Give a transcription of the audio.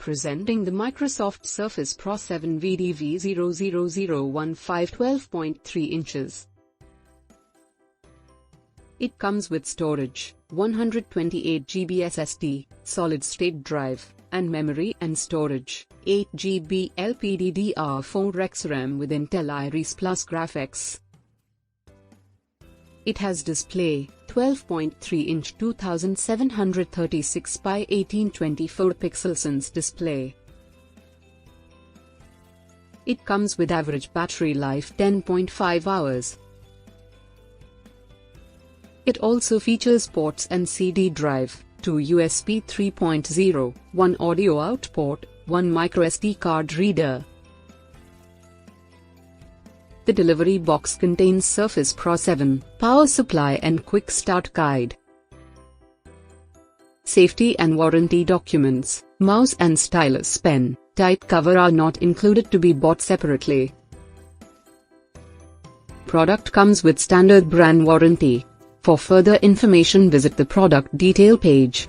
Presenting the Microsoft Surface Pro 7 VDV-00015 12.3 inches. It comes with storage, 128 GB SSD, solid-state drive, and memory and storage, 8 GB LPDDR4x RAM with Intel Iris Plus graphics. It has display, 12.3-inch 2736 by 1824 PixelSense display. It comes with average battery life 10.5 hours. It also features ports and CD drive, 2 USB 3.0, 1 audio out port, 1 microSD card reader. The delivery box contains Surface Pro 7, power supply and quick start guide. Safety and warranty documents, mouse and stylus pen, type cover are not included to be bought separately. Product comes with standard brand warranty. For further information visit the product detail page.